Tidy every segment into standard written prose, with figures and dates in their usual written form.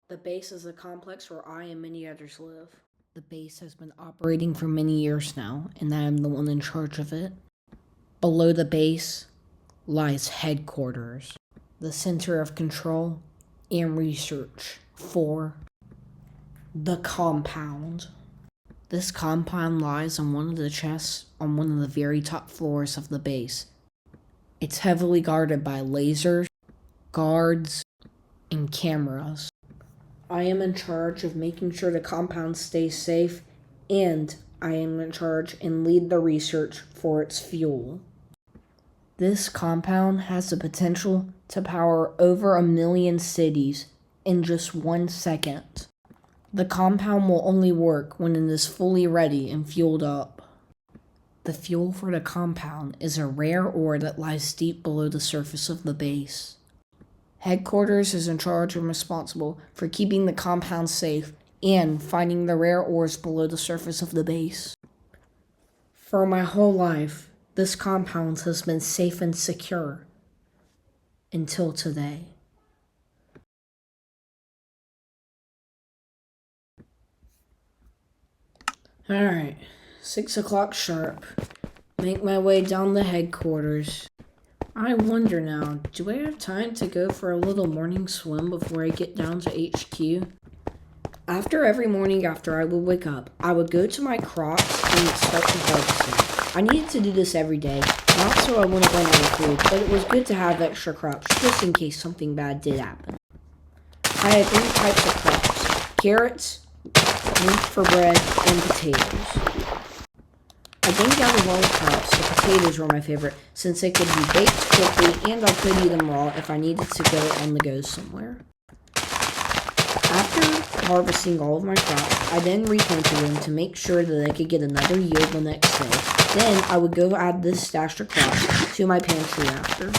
The base is a complex where I and many others live. The base has been operating for many years now, and I am the one in charge of it. Below the base lies headquarters, the center of control and research for the compound. This compound lies on one of the chests on one of the very top floors of the base. It's heavily guarded by lasers, guards, and cameras. I am in charge of making sure the compound stays safe, and I am in charge and lead the research for its fuel. This compound has the potential to power over 1 million cities in just 1 second. The compound will only work when it is fully ready and fueled up. The fuel for the compound is a rare ore that lies deep below the surface of the base. Headquarters is in charge and responsible for keeping the compound safe and finding the rare ores below the surface of the base. For my whole life, this compound has been safe and secure until today. Alright, 6 o'clock sharp. Make my way down to headquarters. I wonder now, do I have time to go for a little morning swim before I get down to HQ? After every morning after I would wake up, I would go to my crops and start to harvest them. I needed to do this every day, not so I wouldn't run out of food, but it was good to have extra crops just in case something bad did happen. I had 3 types of crops: carrots, wheat for bread, and potatoes. I think out of all the crops, the potatoes were my favorite, since they could be baked quickly and I could eat them raw if I needed to go on the go somewhere. After harvesting all of my crops, I then replanted them to make sure that I could get another yield the next day. Then I would go add this stash of crops to my pantry after.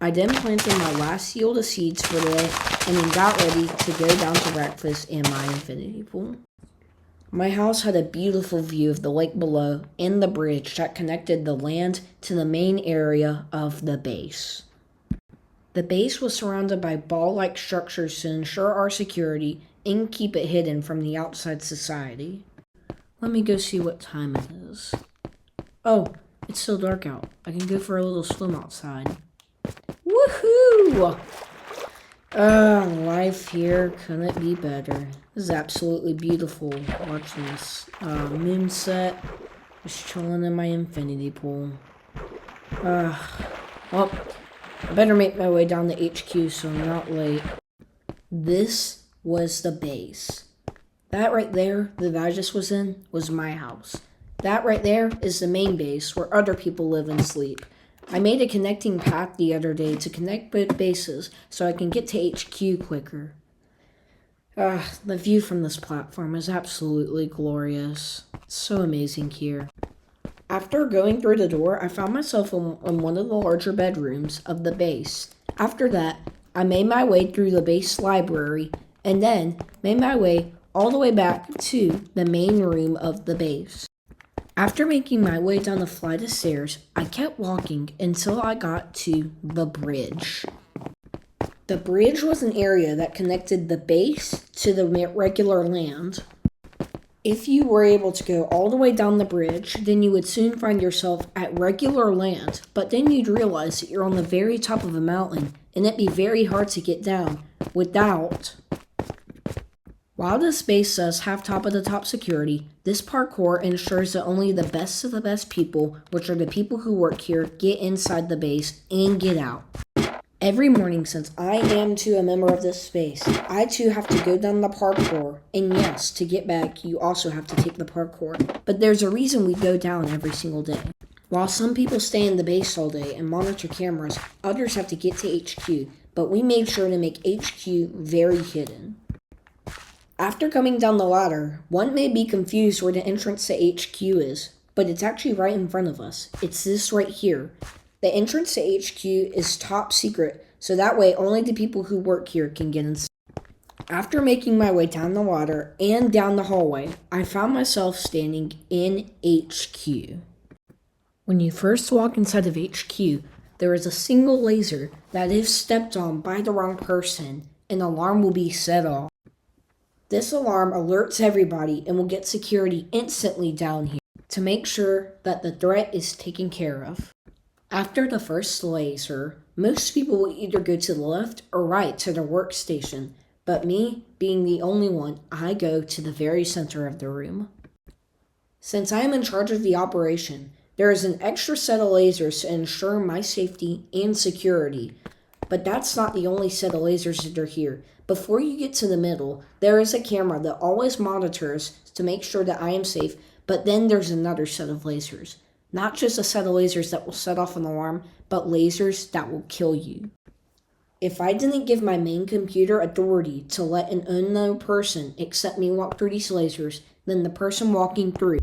I then planted my last yield of seeds for the day and then got ready to go down to breakfast in my infinity pool. My house had a beautiful view of the lake below and the bridge that connected the land to the main area of the base. The base was surrounded by ball-like structures to ensure our security and keep it hidden from the outside society. Let me go see what time it is. Oh, it's still dark out. I can go for a little swim outside. Woohoo! Life here couldn't be better. This is absolutely beautiful watching this moon set. Just chilling in my infinity pool. Well, I better make my way down to HQ so I'm not late. This was the base. That right there that I just was in was my house. That right there is the main base where other people live and sleep. I made a connecting path the other day to connect both bases so I can get to HQ quicker. The view from this platform is absolutely glorious. It's so amazing here. After going through the door, I found myself in one of the larger bedrooms of the base. After that, I made my way through the base library and then made my way all the way back to the main room of the base. After making my way down the flight of stairs, I kept walking until I got to the bridge. The bridge was an area that connected the base to the regular land. If you were able to go all the way down the bridge, then you would soon find yourself at regular land, but then you'd realize that you're on the very top of a mountain, and it'd be very hard to get down without. While this base does have top of the top security, this parkour ensures that only the best of the best people, which are the people who work here, get inside the base and get out. Every morning since I am too a member of this space, I too have to go down the parkour, and yes, to get back, you also have to take the parkour. But there's a reason we go down every single day. While some people stay in the base all day and monitor cameras, others have to get to HQ, but we made sure to make HQ very hidden. After coming down the ladder, one may be confused where the entrance to HQ is, but it's actually right in front of us. It's this right here. The entrance to HQ is top secret, so that way only the people who work here can get inside. After making my way down the ladder and down the hallway, I found myself standing in HQ. When you first walk inside of HQ, there is a single laser that if stepped on by the wrong person, an alarm will be set off. This alarm alerts everybody and will get security instantly down here to make sure that the threat is taken care of. After the first laser, most people will either go to the left or right to their workstation, but me, being the only one, I go to the very center of the room. Since I am in charge of the operation, there is an extra set of lasers to ensure my safety and security, but that's not the only set of lasers that are here. Before you get to the middle, there is a camera that always monitors to make sure that I am safe, but then there's another set of lasers. Not just a set of lasers that will set off an alarm, but lasers that will kill you. If I didn't give my main computer authority to let an unknown person except me walk through these lasers, then the person walking through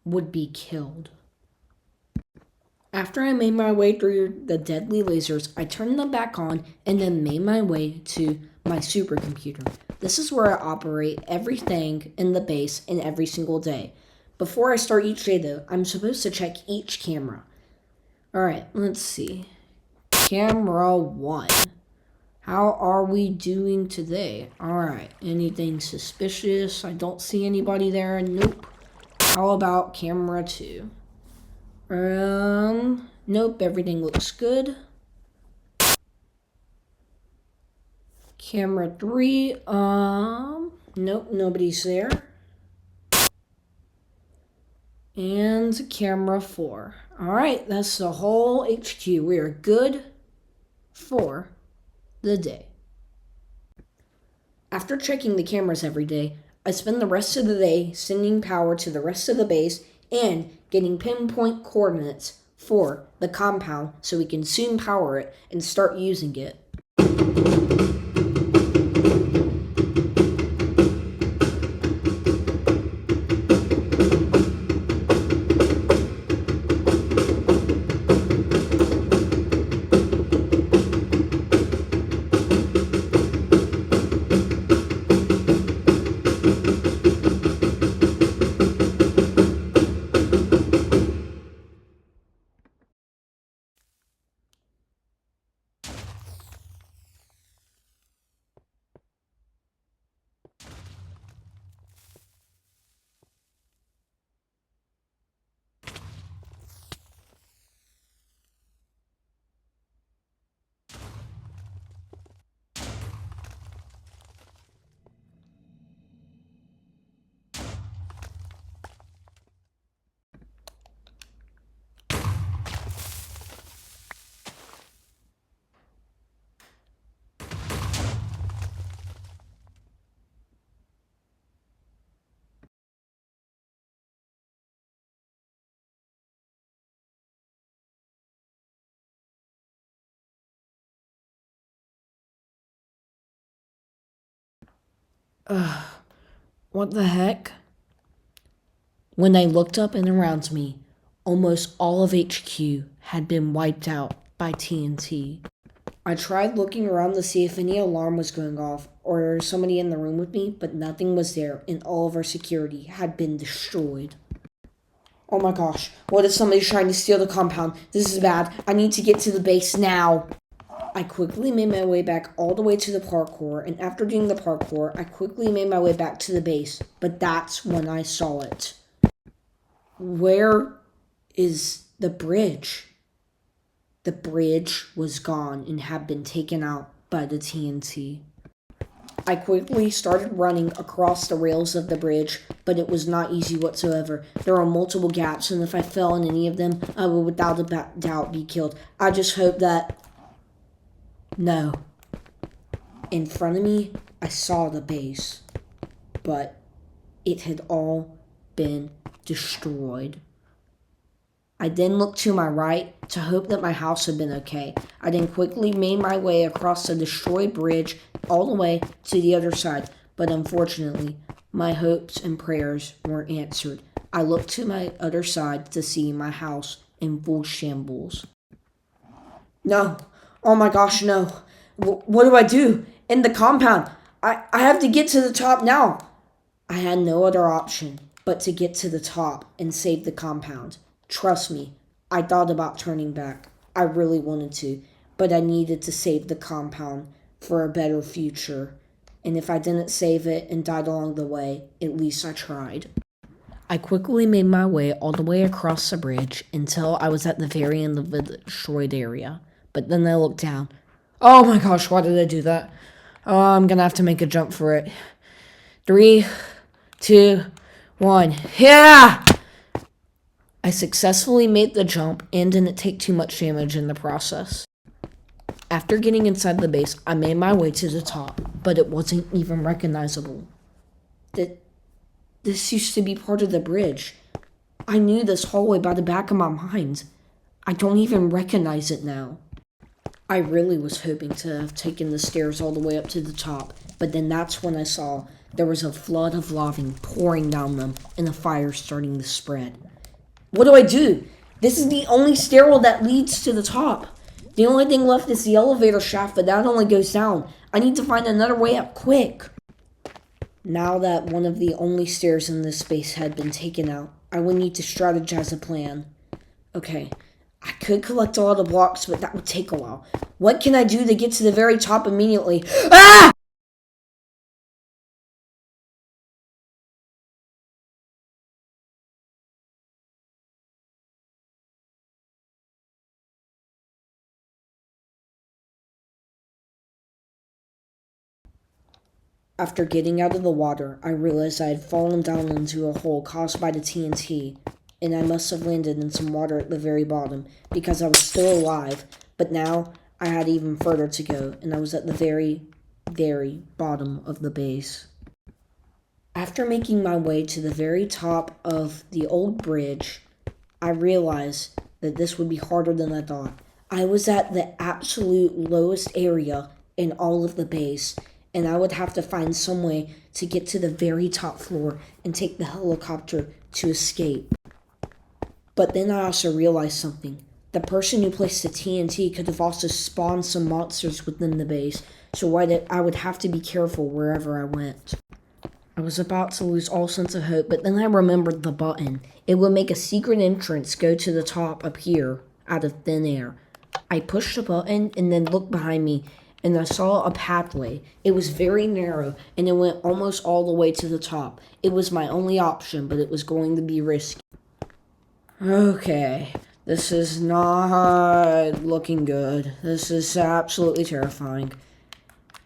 would be killed. After I made my way through the deadly lasers, I turned them back on and then made my way to my supercomputer. This is where I operate everything in the base in every single day. Before I start each day though, I'm supposed to check each camera. Alright, let's see. Camera 1. How are we doing today? Alright, anything suspicious? I don't see anybody there. Nope. How about camera 2? Nope, everything looks good. Camera 3, nope, nobody's there. And camera 4. Alright, that's the whole HQ. We are good for the day. After checking the cameras every day, I spend the rest of the day sending power to the rest of the base and getting pinpoint coordinates for the compound so we can soon power it and start using it. What the heck? When I looked up and around me, almost all of HQ had been wiped out by TNT. I tried looking around to see if any alarm was going off or somebody in the room with me, but nothing was there and all of our security had been destroyed. Oh my gosh, what if somebody's trying to steal the compound? This is bad. I need to get to the base now. I quickly made my way back all the way to the parkour, and after doing the parkour, I quickly made my way back to the base. But that's when I saw it. Where is the bridge? The bridge was gone and had been taken out by the TNT. I quickly started running across the rails of the bridge, but it was not easy whatsoever. There were multiple gaps, and if I fell in any of them, I would without a doubt be killed. I just hope that... No. In front of me, I saw the base, but it had all been destroyed. I then looked to my right to hope that my house had been okay. I then quickly made my way across the destroyed bridge all the way to the other side, but unfortunately, my hopes and prayers weren't answered. I looked to my other side to see my house in full shambles. No. Oh my gosh, no. What do I do? In the compound. I have to get to the top now. I had no other option but to get to the top and save the compound. Trust me, I thought about turning back. I really wanted to, but I needed to save the compound for a better future. And if I didn't save it and died along the way, at least I tried. I quickly made my way all the way across the bridge until I was at the very end of the destroyed area. But then I looked down. Oh my gosh, why did I do that? Oh, I'm gonna have to make a jump for it. 3, 2, 1. Yeah! I successfully made the jump and didn't take too much damage in the process. After getting inside the base, I made my way to the top, but it wasn't even recognizable. This used to be part of the bridge. I knew this hallway by the back of my mind. I don't even recognize it now. I really was hoping to have taken the stairs all the way up to the top, but then that's when I saw there was a flood of lava pouring down them and a fire starting to spread. What do I do? This is the only stairwell that leads to the top. The only thing left is the elevator shaft, but that only goes down. I need to find another way up quick. Now that one of the only stairs in this space had been taken out, I would need to strategize a plan. Okay, I could collect all the blocks, but that would take a while. What can I do to get to the very top immediately? Ah! After getting out of the water, I realized I had fallen down into a hole caused by the TNT, and I must have landed in some water at the very bottom, because I was still alive, but now I had even further to go, and I was at the very, very bottom of the base. After making my way to the very top of the old bridge, I realized that this would be harder than I thought. I was at the absolute lowest area in all of the base, and I would have to find some way to get to the very top floor and take the helicopter to escape. But then I also realized something. The person who placed the TNT could have also spawned some monsters within the base, so I would have to be careful wherever I went. I was about to lose all sense of hope, but then I remembered the button. It would make a secret entrance go to the top up here, out of thin air. I pushed the button and then looked behind me, and I saw a pathway. It was very narrow, and it went almost all the way to the top. It was my only option, but it was going to be risky. Okay, this is not looking good. This is absolutely terrifying.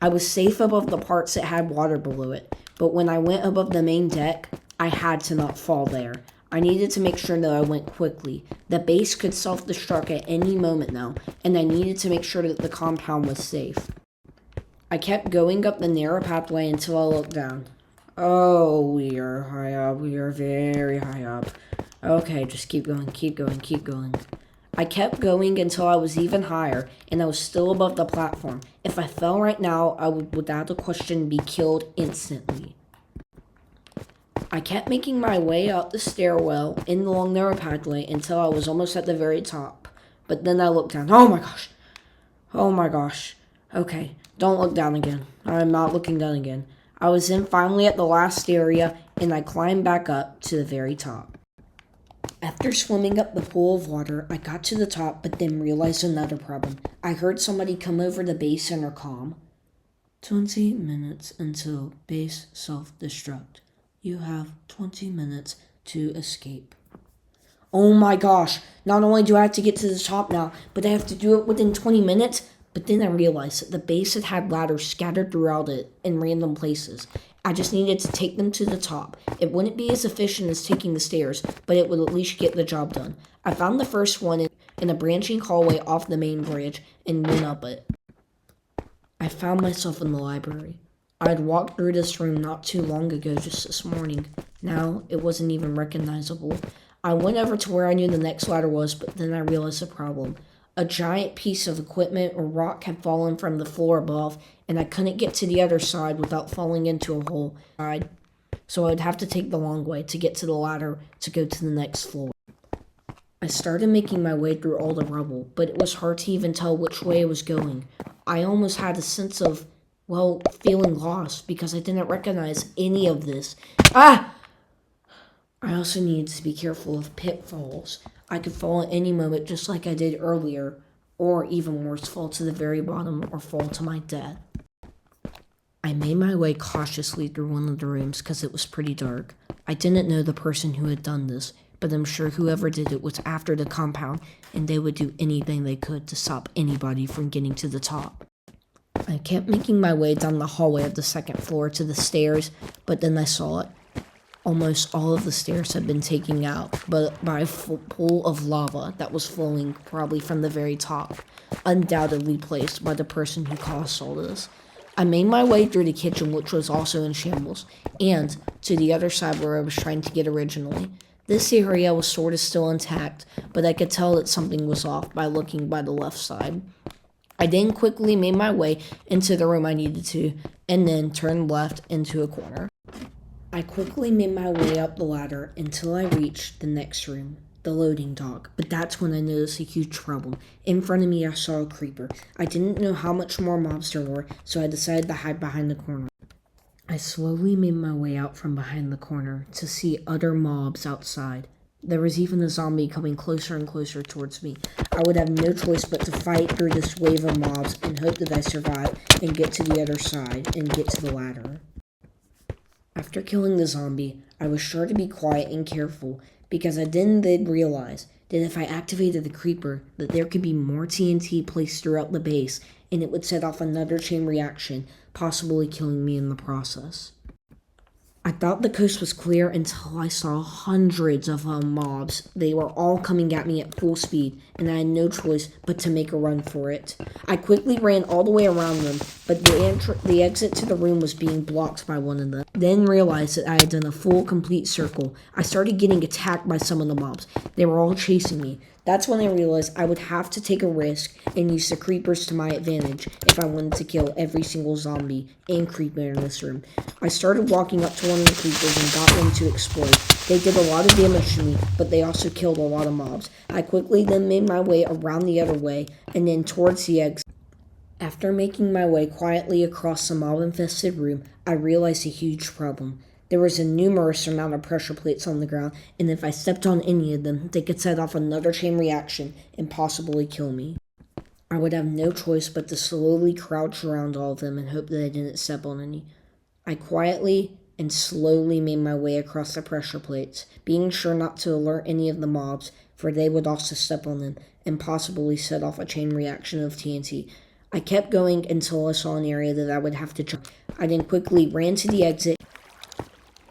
I was safe above the parts that had water below it, but when I went above the main deck, I had to not fall there. I needed to make sure that I went quickly. The base could self-destruct at any moment now, and I needed to make sure that the compound was safe. I kept going up the narrow pathway until I looked down. Oh, we are high up. We are very high up. Okay, just keep going, keep going, keep going. I kept going until I was even higher, and I was still above the platform. If I fell right now, I would, without a question, be killed instantly. I kept making my way up the stairwell in the long narrow pathway until I was almost at the very top. But then I looked down. Oh my gosh. Oh my gosh. Okay, don't look down again. I'm not looking down again. I was then finally at the last area, and I climbed back up to the very top. After swimming up the pool of water, I got to the top, but then realized another problem. I heard somebody come over the base intercom. 20 minutes until base self-destruct. You have 20 minutes to escape. Oh my gosh, not only do I have to get to the top now, but I have to do it within 20 minutes? But then I realized that the base had ladders scattered throughout it in random places. I just needed to take them to the top. It wouldn't be as efficient as taking the stairs, but it would at least get the job done. I found the first one in a branching hallway off the main bridge and went up it. I found myself in the library. I had walked through this room not too long ago, just this morning. Now, it wasn't even recognizable. I went over to where I knew the next ladder was, but then I realized the problem. A giant piece of equipment or rock had fallen from the floor above, and I couldn't get to the other side without falling into a hole. So I'd have to take the long way to get to the ladder to go to the next floor. I started making my way through all the rubble, but it was hard to even tell which way I was going. I almost had a sense of, feeling lost because I didn't recognize any of this. I also needed to be careful of pitfalls. I could fall at any moment just like I did earlier, or even worse, fall to the very bottom or fall to my death. I made my way cautiously through one of the rooms because it was pretty dark. I didn't know the person who had done this, but I'm sure whoever did it was after the compound, and they would do anything they could to stop anybody from getting to the top. I kept making my way down the hallway of the second floor to the stairs, but then I saw it. Almost all of the stairs had been taken out, but by a pool of lava that was flowing probably from the very top, undoubtedly placed by the person who caused all this. I made my way through the kitchen, which was also in shambles, and to the other side where I was trying to get originally. This area was sort of still intact, but I could tell that something was off by looking by the left side. I then quickly made my way into the room I needed to, and then turned left into a corner. I quickly made my way up the ladder until I reached the next room, the loading dock, but that's when I noticed a huge problem. In front of me I saw a creeper. I didn't know how much more mobs there were, so I decided to hide behind the corner. I slowly made my way out from behind the corner to see other mobs outside. There was even a zombie coming closer and closer towards me. I would have no choice but to fight through this wave of mobs and hope that I survive and get to the other side and get to the ladder. After killing the zombie, I was sure to be quiet and careful because I then realize that if I activated the creeper, that there could be more TNT placed throughout the base and it would set off another chain reaction, possibly killing me in the process. I thought the coast was clear until I saw hundreds of mobs. They were all coming at me at full speed, and I had no choice but to make a run for it. I quickly ran all the way around them, but the exit to the room was being blocked by one of them. Then realized that I had done a full, complete circle. I started getting attacked by some of the mobs. They were all chasing me. That's when I realized I would have to take a risk and use the creepers to my advantage if I wanted to kill every single zombie and creeper in this room. I started walking up to one of the creepers and got them to explode. They did a lot of damage to me, but they also killed a lot of mobs. I quickly then made my way around the other way and then towards the exit. After making my way quietly across the mob-infested room, I realized a huge problem. There was a numerous amount of pressure plates on the ground, and if I stepped on any of them, they could set off another chain reaction and possibly kill me. I would have no choice but to slowly crouch around all of them and hope that I didn't step on any. I quietly and slowly made my way across the pressure plates, being sure not to alert any of the mobs, for they would also step on them and possibly set off a chain reaction of TNT. I kept going until I saw an area that I would have to jump. I then quickly ran to the exit.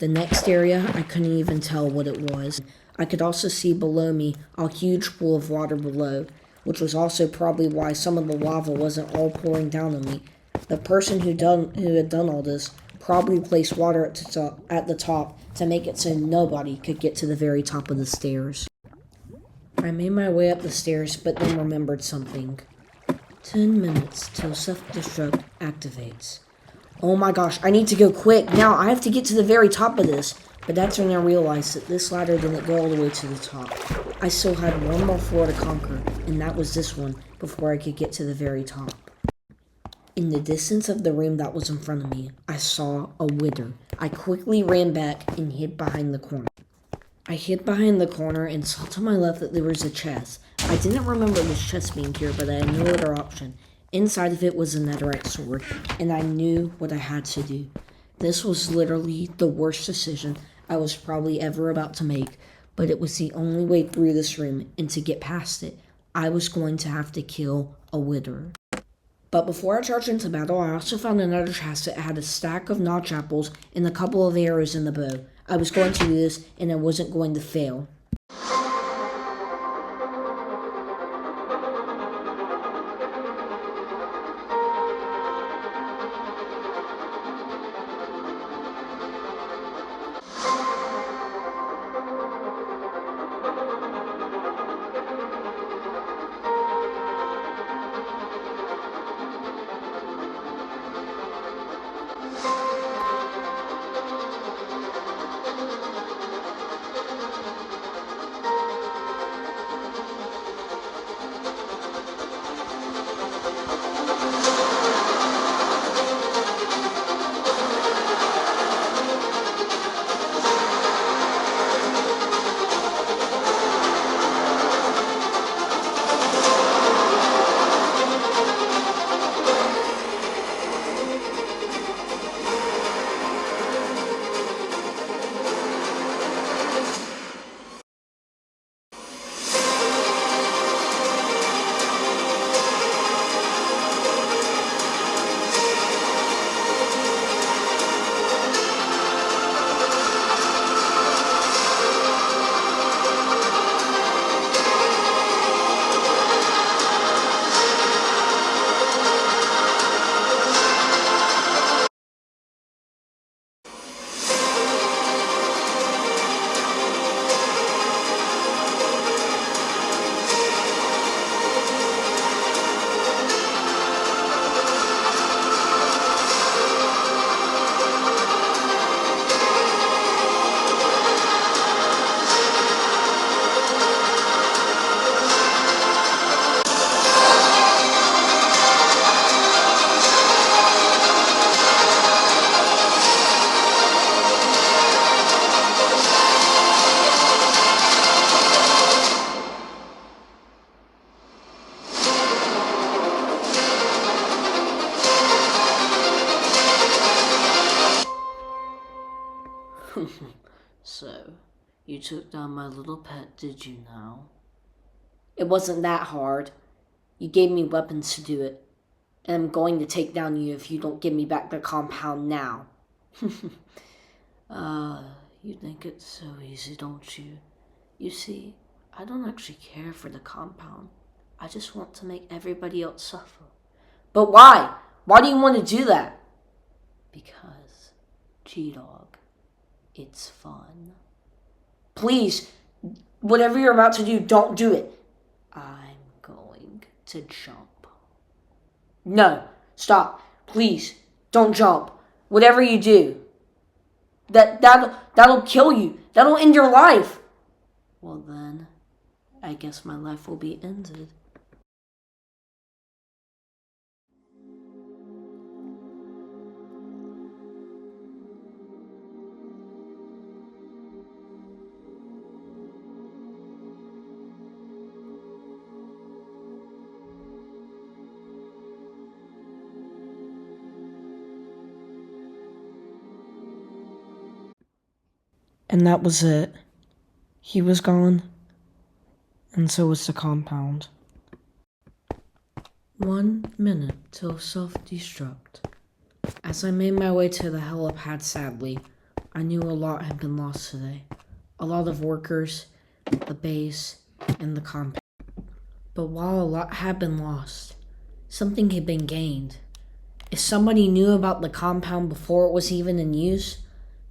The next area, I couldn't even tell what it was. I could also see below me a huge pool of water below, which was also probably why some of the lava wasn't all pouring down on me. The person who had done all this probably placed water at the top to make it so nobody could get to the very top of the stairs. I made my way up the stairs, but then remembered something. 10 minutes till self-destruct activates. Oh my gosh, I need to go quick. Now, I have to get to the very top of this. But that's when I realized that this ladder didn't go all the way to the top. I still had one more floor to conquer, and that was this one, before I could get to the very top. In the distance of the room that was in front of me, I saw a wither. I quickly ran back and hid behind the corner. I hid behind the corner and saw to my left that there was a chest. I didn't remember this chest being here, but I had no other option. Inside of it was a netherite sword, and I knew what I had to do. This was literally the worst decision I was probably ever about to make, but it was the only way through this room, and to get past it, I was going to have to kill a wither. But before I charged into battle, I also found another chest that had a stack of notch apples and a couple of arrows in the bow. I was going to do this, and I wasn't going to fail. So, you took down my little pet, did you now? It wasn't that hard. You gave me weapons to do it. And I'm going to take down you if you don't give me back the compound now. You think it's so easy, don't you? You see, I don't actually care for the compound. I just want to make everybody else suffer. But why? Why do you want to do that? Because, G-Dog, it's fun. Please, whatever you're about to do, don't do it. I'm going to jump. No, stop. Please, don't jump. Whatever you do, that'll kill you. That'll end your life. Well then, I guess my life will be ended. And that was it. He was gone, and so was the compound. 1 minute till self-destruct. As I made my way to the helipad, sadly, I knew a lot had been lost today. A lot of workers, the base, and the compound. But while a lot had been lost, something had been gained. If somebody knew about the compound before it was even in use,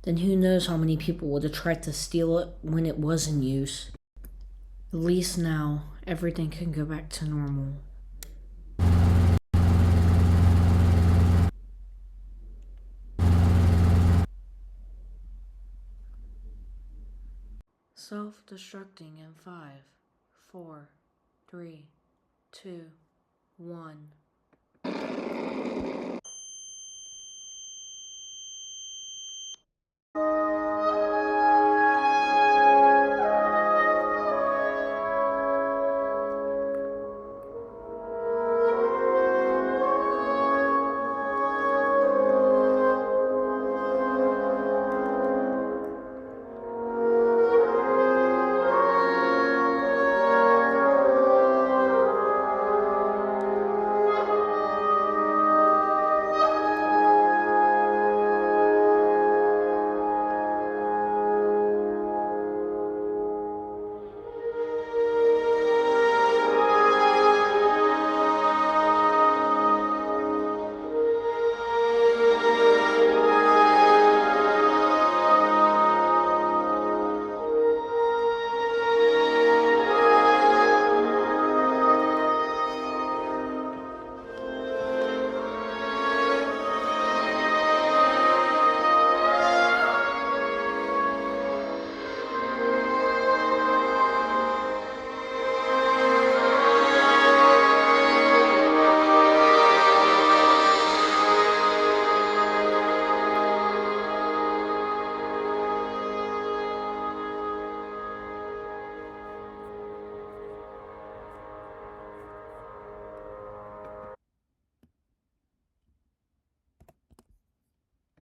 then who knows how many people would have tried to steal it when it was in use. At least now, everything can go back to normal. Self-destructing in 5, 4, 3, 2, 1.